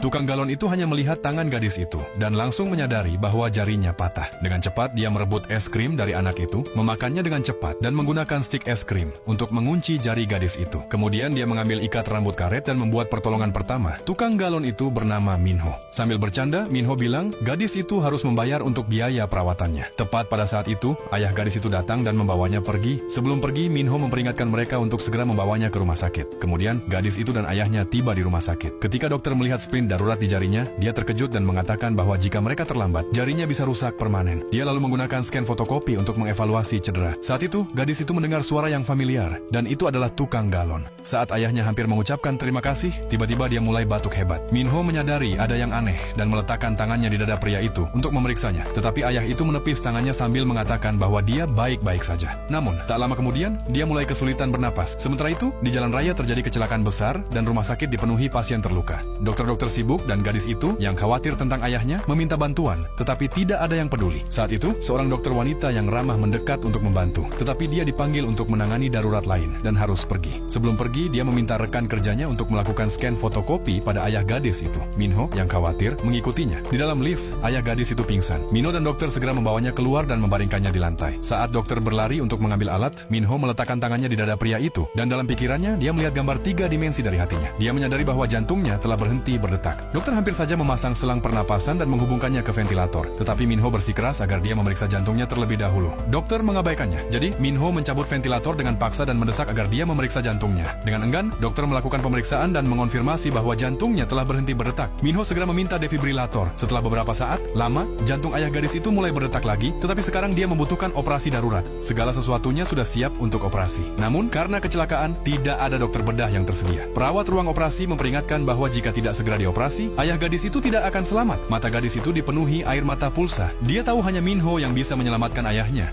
Tukang galon itu hanya melihat tangan gadis itu dan langsung menyadari bahwa jarinya patah. Dengan cepat dia merebut es krim dari anak itu, memakannya dengan cepat dan menggunakan stik es krim untuk mengunci jari gadis itu. Kemudian dia mengambil ikat rambut karet dan membuat pertolongan pertama. Tukang galon itu bernama Minho. Sambil bercanda, Minho bilang gadis itu harus membayar untuk biaya perawatannya. Tepat pada saat itu, ayah gadis itu datang dan membawanya pergi. Sebelum pergi, Minho memperingatkan mereka untuk segera membawanya ke rumah sakit. Kemudian, gadis itu dan ayahnya tiba di rumah sakit. Ketika dokter melihat splint darurat di jarinya, dia terkejut dan mengatakan bahwa jika mereka terlambat, jarinya bisa rusak permanen. Dia lalu menggunakan scan fotokopi untuk mengevaluasi cedera. Saat itu, gadis itu mendengar suara yang familiar, dan itu adalah tukang galon. Saat ayahnya hampir mengucapkan terima kasih, tiba-tiba dia mulai batuk hebat. Minho menyadari ada yang aneh dan meletakkan tangannya di dada pria itu untuk memeriksanya. Tetapi ayah itu menepis tangannya sambil mengatakan bahwa dia baik-baik saja. Namun, tak lama kemudian, dia mulai kesulitan bernapas. Sementara itu, di jalan raya terjadi kecelakaan besar dan rumah sakit dipenuhi pasien terluka. Dokter-dokter sibuk dan gadis itu yang khawatir tentang ayahnya meminta bantuan, tetapi tidak ada yang peduli. Saat itu, seorang dokter wanita yang ramah mendekat untuk membantu, tetapi dia dipanggil untuk menangani darurat lain dan harus pergi. Sebelum pergi, dia meminta rekan kerjanya untuk melakukan scan fotokopi pada ayah gadis itu. Minho yang khawatir mengikutinya. Di dalam lift, ayah gadis itu pingsan. Minho dan dokter segera membawanya keluar dan membaringkannya di lantai. Saat dokter berlari untuk mengambil alat, Minho meletakkan tangannya di dada pria itu, dan dalam pikirannya dia melihat gambar 3 dimensi dari hatinya. Dia menyadari bahwa jantungnya telah berhenti berdetak. Dokter hampir saja memasang selang pernapasan dan menghubungkannya ke ventilator. Tetapi Minho bersikeras agar dia memeriksa jantungnya terlebih dahulu. Dokter mengabaikannya. Jadi, Minho mencabut ventilator dengan paksa dan mendesak agar dia memeriksa jantungnya. Dengan enggan, dokter melakukan pemeriksaan dan mengonfirmasi bahwa jantungnya telah berhenti berdetak. Minho segera meminta defibrilator. Setelah beberapa saat, lama, jantung ayah gadis itu mulai berdetak lagi, tetapi sekarang dia membutuhkan operasi darurat. Segala sesuatunya sudah siap untuk operasi. Namun, karena kecelakaan, tidak ada dokter bedah yang tersedia. Perawat ruang operasi memperingatkan bahwa jika tidak segera dioperasi, ayah gadis itu tidak akan selamat. Mata gadis itu dipenuhi air mata pulsa. Dia tahu hanya Minho yang bisa menyelamatkan ayahnya.